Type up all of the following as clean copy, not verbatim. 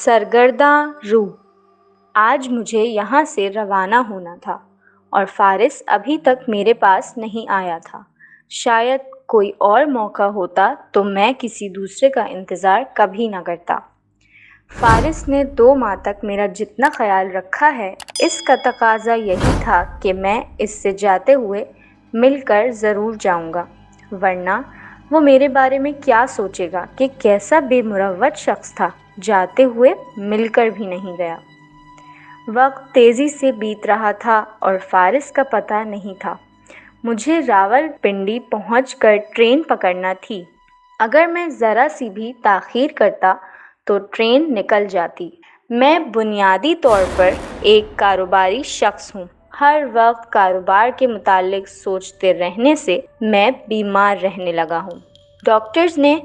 سرگرداں روح، آج مجھے یہاں سے روانہ ہونا تھا اور فارس ابھی تک میرے پاس نہیں آیا تھا۔ شاید کوئی اور موقع ہوتا تو میں کسی دوسرے کا انتظار کبھی نہ کرتا۔ فارس نے 2 ماہ تک میرا جتنا خیال رکھا ہے، اس کا تقاضا یہی تھا کہ میں اس سے جاتے ہوئے مل کر ضرور جاؤں گا، ورنہ وہ میرے بارے میں کیا سوچے گا کہ کیسا بے مروت شخص تھا، جاتے ہوئے مل کر بھی نہیں گیا۔ وقت تیزی سے بیت رہا تھا اور فارس کا پتہ نہیں تھا۔ مجھے راول پنڈی پہنچ کر ٹرین پکڑنا تھی۔ اگر میں ذرا سی بھی تاخیر کرتا تو ٹرین نکل جاتی۔ میں بنیادی طور پر ایک کاروباری شخص ہوں۔ ہر وقت کاروبار کے متعلق سوچتے رہنے سے میں بیمار رہنے لگا ہوں۔ ڈاکٹرز نے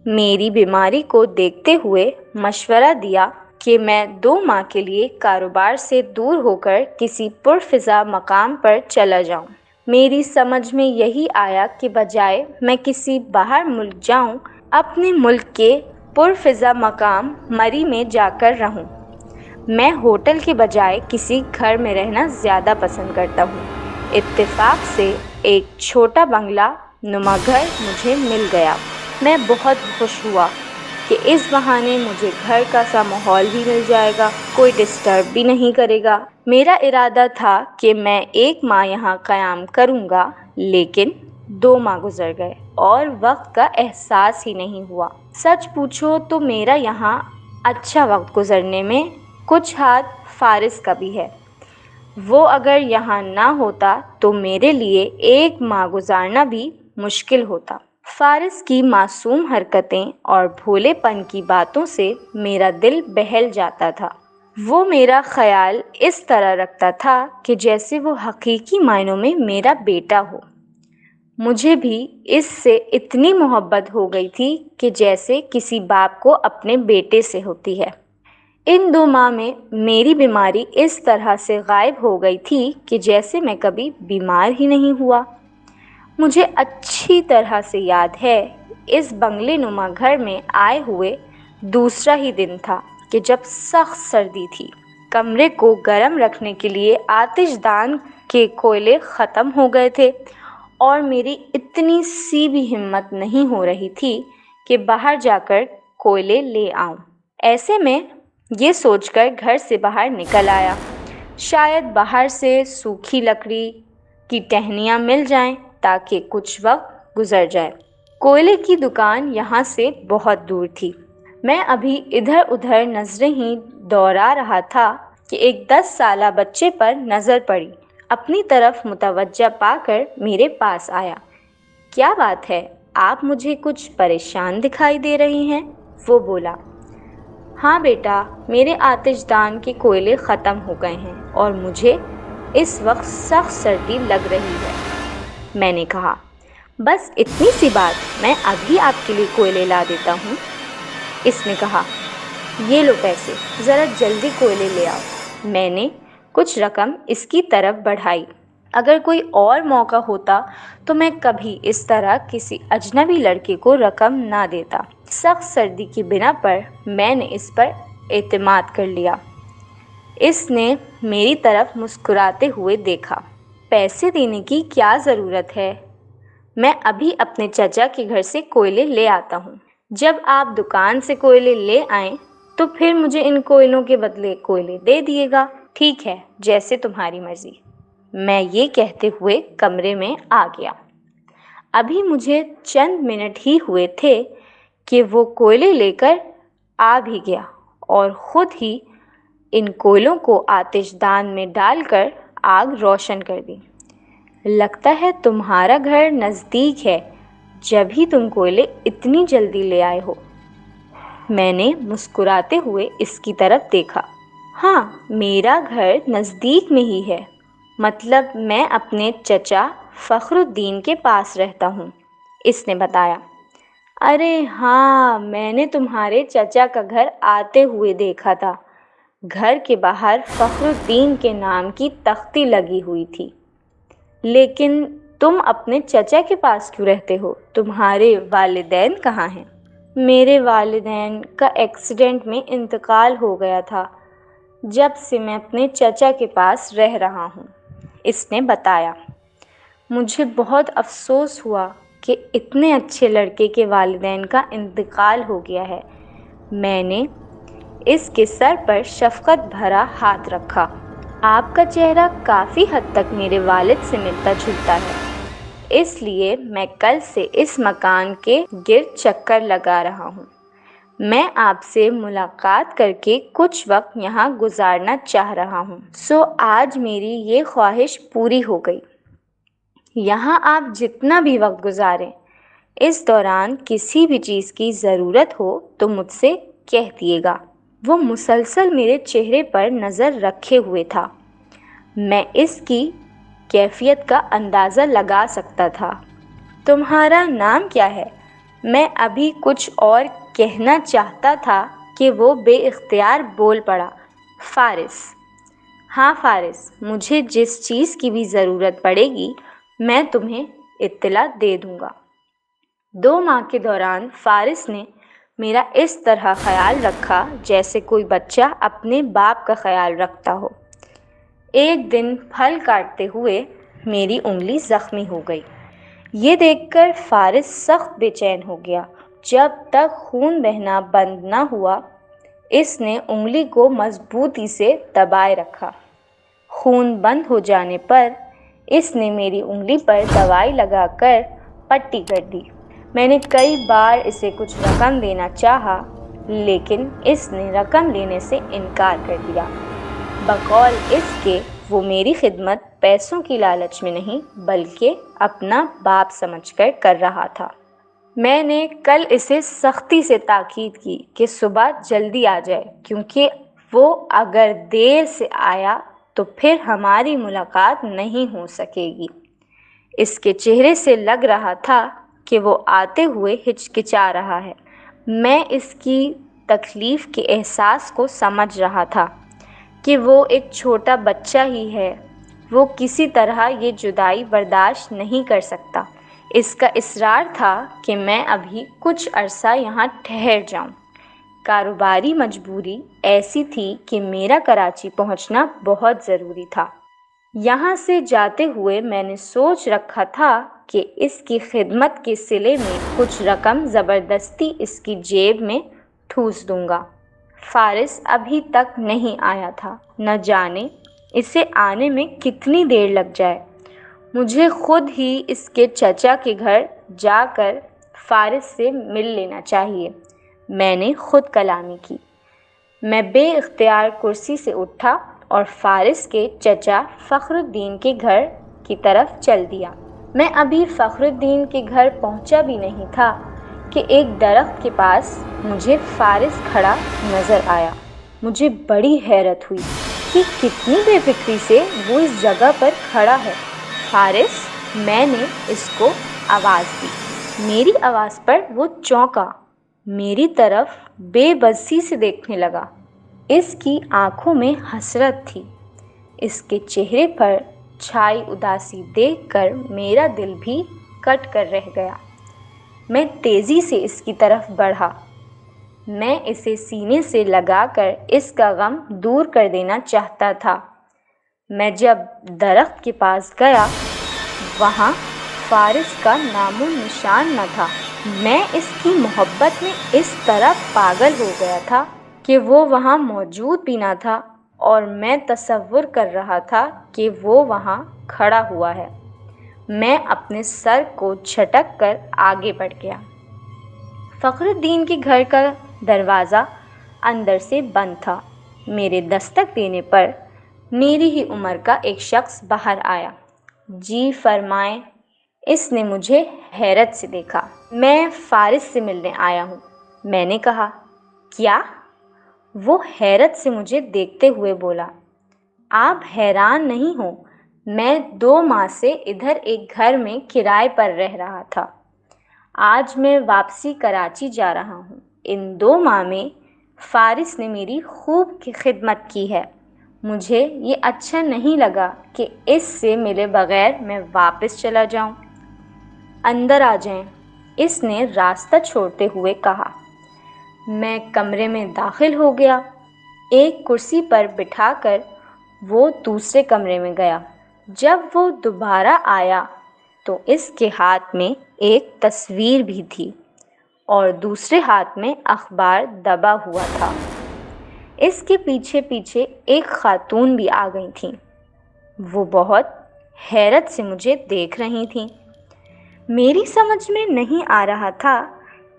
میری بیماری کو دیکھتے ہوئے مشورہ دیا کہ میں 2 ماہ کے لیے کاروبار سے دور ہو کر کسی پرفضا مقام پر چلا جاؤں۔ میری سمجھ میں یہی آیا کہ بجائے میں کسی باہر ملک جاؤں، اپنے ملک کے پرفضا مقام مری میں جا کر رہوں۔ میں ہوٹل کے بجائے کسی گھر میں رہنا زیادہ پسند کرتا ہوں۔ اتفاق سے ایک چھوٹا بنگلہ نما گھر مجھے مل گیا۔ میں بہت خوش ہوا کہ اس بہانے مجھے گھر کا سا ماحول بھی مل جائے گا، کوئی ڈسٹرب بھی نہیں کرے گا۔ میرا ارادہ تھا کہ میں 1 ماہ یہاں قیام کروں گا، لیکن 2 ماہ گزر گئے اور وقت کا احساس ہی نہیں ہوا۔ سچ پوچھو تو میرا یہاں اچھا وقت گزرنے میں کچھ ہاتھ فارس کا بھی ہے۔ وہ اگر یہاں نہ ہوتا تو میرے لیے 1 ماہ گزارنا بھی مشکل ہوتا۔ فارس کی معصوم حرکتیں اور بھولے پن کی باتوں سے میرا دل بہل جاتا تھا۔ وہ میرا خیال اس طرح رکھتا تھا کہ جیسے وہ حقیقی معنوں میں میرا بیٹا ہو۔ مجھے بھی اس سے اتنی محبت ہو گئی تھی کہ جیسے کسی باپ کو اپنے بیٹے سے ہوتی ہے۔ ان 2 ماہ میں میری بیماری اس طرح سے غائب ہو گئی تھی کہ جیسے میں کبھی بیمار ہی نہیں ہوا۔ مجھے اچھی طرح سے یاد ہے، اس بنگلے نما گھر میں آئے ہوئے دوسرا ہی دن تھا کہ جب سخت سردی تھی۔ کمرے کو گرم رکھنے کے لیے آتش دان کے کوئلے ختم ہو گئے تھے اور میری اتنی سی بھی ہمت نہیں ہو رہی تھی کہ باہر جا کر کوئلے لے آؤں۔ ایسے میں یہ سوچ کر گھر سے باہر نکل آیا، شاید باہر سے سوکھی لکڑی کی ٹہنیاں مل جائیں تاکہ کچھ وقت گزر جائے۔ کوئلے کی دکان یہاں سے بہت دور تھی۔ میں ابھی ادھر ادھر نظریں ہی دوڑا رہا تھا کہ ایک 10 سالہ بچے پر نظر پڑی۔ اپنی طرف متوجہ پا کر میرے پاس آیا۔ کیا بات ہے، آپ مجھے کچھ پریشان دکھائی دے رہی ہیں؟ وہ بولا۔ ہاں بیٹا، میرے آتش دان کے کوئلے ختم ہو گئے ہیں اور مجھے اس وقت سخت سردی لگ رہی ہے، میں نے کہا۔ بس اتنی سی بات، میں ابھی آپ کے لیے کوئلے لا دیتا ہوں، اس نے کہا۔ یہ لو پیسے، ذرا جلدی کوئلے لے آؤ۔ میں نے کچھ رقم اس کی طرف بڑھائی۔ اگر کوئی اور موقع ہوتا تو میں کبھی اس طرح کسی اجنبی لڑکے کو رقم نہ دیتا۔ سخت سردی کی بنا پر میں نے اس پر اعتماد کر لیا۔ اس نے میری طرف مسکراتے ہوئے دیکھا۔ پیسے دینے کی کیا ضرورت ہے؟ میں ابھی اپنے چچا کے گھر سے کوئلے لے آتا ہوں۔ جب آپ دکان سے کوئلے لے آئیں تو پھر مجھے ان کوئلوں کے بدلے کوئلے دے دیے گا۔ ٹھیک ہے، جیسے تمہاری مرضی، میں یہ کہتے ہوئے کمرے میں آ گیا۔ ابھی مجھے چند منٹ ہی ہوئے تھے کہ وہ کوئلے لے کر آ بھی گیا اور خود ہی ان کوئلوں کو آتش دان میں ڈال کر آگ روشن کر دی۔ لگتا ہے تمہارا گھر نزدیک ہے، جب ہی تم کوئلے اتنی جلدی لے آئے ہو۔ میں نے مسکراتے ہوئے اس کی طرف دیکھا۔ ہاں، میرا گھر نزدیک میں ہی ہے، مطلب میں اپنے چچا فخر الدین کے پاس رہتا ہوں، اس نے بتایا۔ ارے ہاں، میں نے تمہارے چچا کا گھر آتے ہوئے دیکھا تھا۔ گھر کے باہر فخر الدین کے نام کی تختی لگی ہوئی تھی۔ لیکن تم اپنے چچا کے پاس کیوں رہتے ہو؟ تمہارے والدین کہاں ہیں؟ میرے والدین کا ایکسیڈنٹ میں انتقال ہو گیا تھا جب سے میں اپنے چچا کے پاس رہ رہا ہوں، اس نے بتایا۔ مجھے بہت افسوس ہوا کہ اتنے اچھے لڑکے کے والدین کا انتقال ہو گیا ہے۔ میں نے اس کے سر پر شفقت بھرا ہاتھ رکھا۔ آپ کا چہرہ کافی حد تک میرے والد سے ملتا جھلتا ہے، اس لیے میں کل سے اس مکان کے گرد چکر لگا رہا ہوں۔ میں آپ سے ملاقات کر کے کچھ وقت یہاں گزارنا چاہ رہا ہوں، آج میری یہ خواہش پوری ہو گئی۔ یہاں آپ جتنا بھی وقت گزاریں، اس دوران کسی بھی چیز کی ضرورت ہو تو مجھ سے کہہ دیے گا۔ وہ مسلسل میرے چہرے پر نظر رکھے ہوئے تھا۔ میں اس کی کیفیت کا اندازہ لگا سکتا تھا۔ تمہارا نام کیا ہے؟ میں ابھی کچھ اور کہنا چاہتا تھا کہ وہ بے اختیار بول پڑا، فارس۔ ہاں فارس، مجھے جس چیز کی بھی ضرورت پڑے گی میں تمہیں اطلاع دے دوں گا۔ 2 ماہ کے دوران فارس نے میرا اس طرح خیال رکھا جیسے کوئی بچہ اپنے باپ کا خیال رکھتا ہو۔ ایک دن پھل کاٹتے ہوئے میری انگلی زخمی ہو گئی۔ یہ دیکھ کر فارس سخت بے چین ہو گیا۔ جب تک خون بہنا بند نہ ہوا، اس نے انگلی کو مضبوطی سے دبائے رکھا۔ خون بند ہو جانے پر اس نے میری انگلی پر دوائی لگا کر پٹی کر دی۔ میں نے کئی بار اسے کچھ رقم دینا چاہا، لیکن اس نے رقم لینے سے انکار کر دیا، بقول اس کے وہ میری خدمت پیسوں کی لالچ میں نہیں بلکہ اپنا باپ سمجھ کر رہا تھا۔ میں نے کل اسے سختی سے تاکید کی کہ صبح جلدی آ جائے، کیونکہ وہ اگر دیر سے آیا تو پھر ہماری ملاقات نہیں ہو سکے گی۔ اس کے چہرے سے لگ رہا تھا کہ وہ آتے ہوئے ہچکچا رہا ہے۔ میں اس کی تکلیف کے احساس کو سمجھ رہا تھا کہ وہ ایک چھوٹا بچہ ہی ہے، وہ کسی طرح یہ جدائی برداشت نہیں کر سکتا۔ اس کا اصرار تھا کہ میں ابھی کچھ عرصہ یہاں ٹھہر جاؤں۔ کاروباری مجبوری ایسی تھی کہ میرا کراچی پہنچنا بہت ضروری تھا۔ یہاں سے جاتے ہوئے میں نے سوچ رکھا تھا کہ اس کی خدمت کے صلے میں کچھ رقم زبردستی اس کی جیب میں ٹھوس دوں گا۔ فارس ابھی تک نہیں آیا تھا، نہ جانے اسے آنے میں کتنی دیر لگ جائے۔ مجھے خود ہی اس کے چچا کے گھر جا کر فارس سے مل لینا چاہیے، میں نے خود کلامی کی۔ میں بے اختیار کرسی سے اٹھا اور فارس کے چچا فخر الدین کے گھر کی طرف چل دیا۔ میں ابھی فخر الدین کے گھر پہنچا بھی نہیں تھا کہ ایک درخت کے پاس مجھے فارس کھڑا نظر آیا۔ مجھے بڑی حیرت ہوئی کہ کتنی بے فکری سے وہ اس جگہ پر کھڑا ہے۔ فارس، میں نے اس کو آواز دی۔ میری آواز پر وہ چونکا، میری طرف بے بسی سے دیکھنے لگا۔ اس کی آنکھوں میں حسرت تھی۔ اس کے چہرے پر چھائی اداسی دیکھ کر میرا دل بھی کٹ کر رہ گیا۔ میں تیزی سے اس کی طرف بڑھا۔ میں اسے سینے سے لگا کر اس کا غم دور کر دینا چاہتا تھا۔ میں جب درخت کے پاس گیا، وہاں فارس کا نام و نشان نہ تھا۔ میں اس کی محبت میں اس طرح پاگل ہو گیا تھا کہ وہ وہاں موجود بھی نہ تھا اور میں تصور کر رہا تھا کہ وہ وہاں کھڑا ہوا ہے۔ میں اپنے سر کو جھٹک کر آگے بڑھ گیا۔ فخر الدین کے گھر کا دروازہ اندر سے بند تھا۔ میرے دستک دینے پر میری ہی عمر کا ایک شخص باہر آیا۔ جی فرمائیں۔ اس نے مجھے حیرت سے دیکھا۔ میں فارس سے ملنے آیا ہوں، میں نے کہا۔ کیا؟ وہ حیرت سے مجھے دیکھتے ہوئے بولا۔ آپ حیران نہیں ہوں، میں 2 ماہ سے ادھر ایک گھر میں کرائے پر رہ رہا تھا۔ آج میں واپسی کراچی جا رہا ہوں۔ ان 2 ماہ میں فارس نے میری خوب خدمت کی ہے۔ مجھے یہ اچھا نہیں لگا کہ اس سے ملے بغیر میں واپس چلا جاؤں۔ اندر آ جائیں، اس نے راستہ چھوڑتے ہوئے کہا۔ میں کمرے میں داخل ہو گیا۔ ایک کرسی پر بٹھا کر وہ دوسرے کمرے میں گیا۔ جب وہ دوبارہ آیا تو اس کے ہاتھ میں ایک تصویر بھی تھی اور دوسرے ہاتھ میں اخبار دبا ہوا تھا۔ اس کے پیچھے پیچھے ایک خاتون بھی آ گئی تھیں۔ وہ بہت حیرت سے مجھے دیکھ رہی تھیں۔ میری سمجھ میں نہیں آ رہا تھا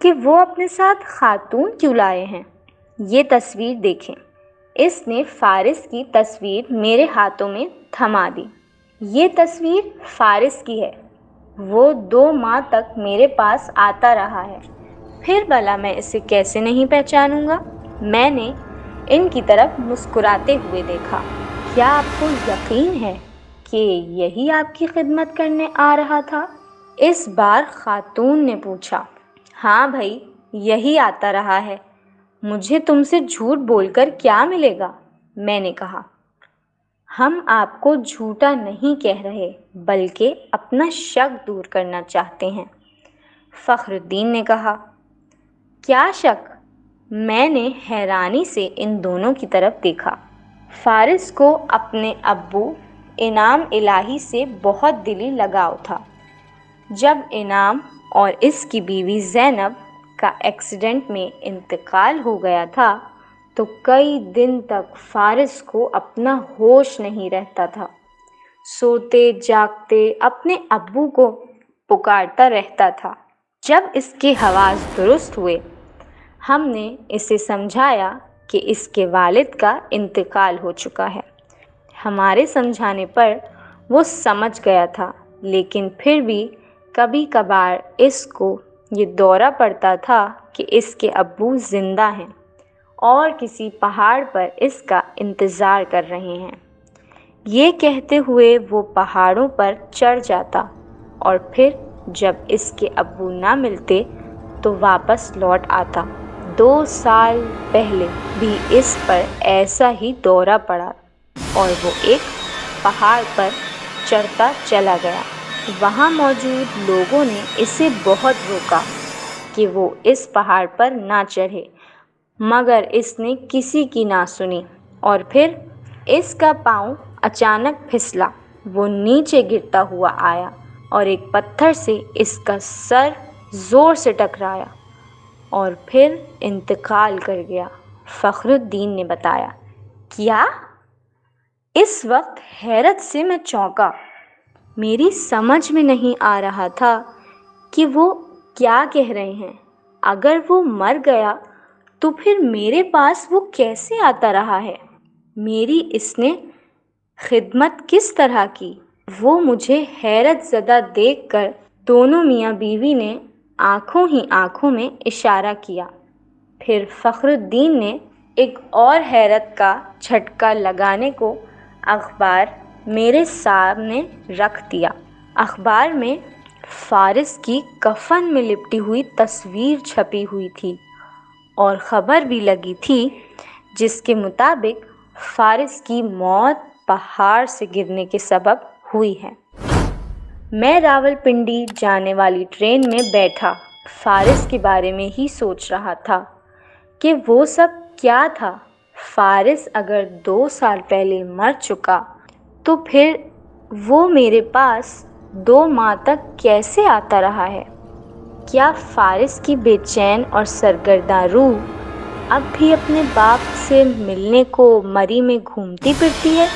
کہ وہ اپنے ساتھ خاتون کیوں لائے ہیں۔ یہ تصویر دیکھیں۔ اس نے فارس کی تصویر میرے ہاتھوں میں تھما دی۔ یہ تصویر فارس کی ہے۔ وہ 2 ماہ تک میرے پاس آتا رہا ہے، پھر بھلا میں اسے کیسے نہیں پہچانوں گا؟ میں نے ان کی طرف مسکراتے ہوئے دیکھا۔ کیا آپ کو یقین ہے کہ یہی آپ کی خدمت کرنے آ رہا تھا؟ اس بار خاتون نے پوچھا۔ ہاں بھائی، یہی آتا رہا ہے۔ مجھے تم سے جھوٹ بول کر کیا ملے گا؟ میں نے کہا۔ ہم آپ کو جھوٹا نہیں کہہ رہے بلکہ اپنا شک دور کرنا چاہتے ہیں، فخر الدین نے کہا۔ کیا شک؟ میں نے حیرانی سے ان دونوں کی طرف دیکھا۔ فارس کو اپنے ابو انعام الہی سے بہت دلی لگاؤ تھا۔ جب انعام اور اس کی بیوی زینب کا ایکسیڈنٹ میں انتقال ہو گیا تھا تو کئی دن تک فارس کو اپنا ہوش نہیں رہتا تھا۔ سوتے جاگتے اپنے ابو کو پکارتا رہتا تھا۔ جب اس کے حواس درست ہوئے، ہم نے اسے سمجھایا کہ اس کے والد کا انتقال ہو چکا ہے۔ ہمارے سمجھانے پر وہ سمجھ گیا تھا، لیکن پھر بھی کبھی کبھار اس کو یہ دورہ پڑتا تھا کہ اس کے ابو زندہ ہیں اور کسی پہاڑ پر اس کا انتظار کر رہے ہیں۔ یہ کہتے ہوئے وہ پہاڑوں پر چڑھ جاتا اور پھر جب اس کے ابو نہ ملتے تو واپس لوٹ آتا۔ 2 سال پہلے بھی اس پر ایسا ہی دورہ پڑا اور وہ ایک پہاڑ پر چڑھتا چلا گیا۔ وہاں موجود لوگوں نے اسے بہت روکا کہ وہ اس پہاڑ پر نہ چڑھے، مگر اس نے کسی کی نہ سنی اور پھر اس کا پاؤں اچانک پھسلا۔ وہ نیچے گرتا ہوا آیا اور ایک پتھر سے اس کا سر زور سے ٹکرایا اور پھر انتقال کر گیا، فخر الدین نے بتایا۔ کیا؟ اس وقت حیرت سے میں چونکا۔ میری سمجھ میں نہیں آ رہا تھا کہ وہ کیا کہہ رہے ہیں۔ اگر وہ مر گیا تو پھر میرے پاس وہ کیسے آتا رہا ہے؟ میری اس نے خدمت کس طرح کی؟ وہ مجھے حیرت زدہ دیکھ کر دونوں میاں بیوی نے آنکھوں ہی آنکھوں میں اشارہ کیا۔ پھر فخر الدین نے ایک اور حیرت کا جھٹکا لگانے کو اخبار میرے سامنے رکھ دیا۔ اخبار میں فارس کی کفن میں لپٹی ہوئی تصویر چھپی ہوئی تھی اور خبر بھی لگی تھی جس کے مطابق فارس کی موت پہاڑ سے گرنے کے سبب ہوئی ہے۔ میں راولپنڈی جانے والی ٹرین میں بیٹھا فارس کے بارے میں ہی سوچ رہا تھا کہ وہ سب کیا تھا۔ فارس اگر 2 سال پہلے مر چکا تو پھر وہ میرے پاس 2 ماہ تک کیسے آتا رہا ہے؟ کیا فارس کی بے چین اور سرگرداں روح اب بھی اپنے باپ سے ملنے کو مری میں گھومتی پھرتی ہے؟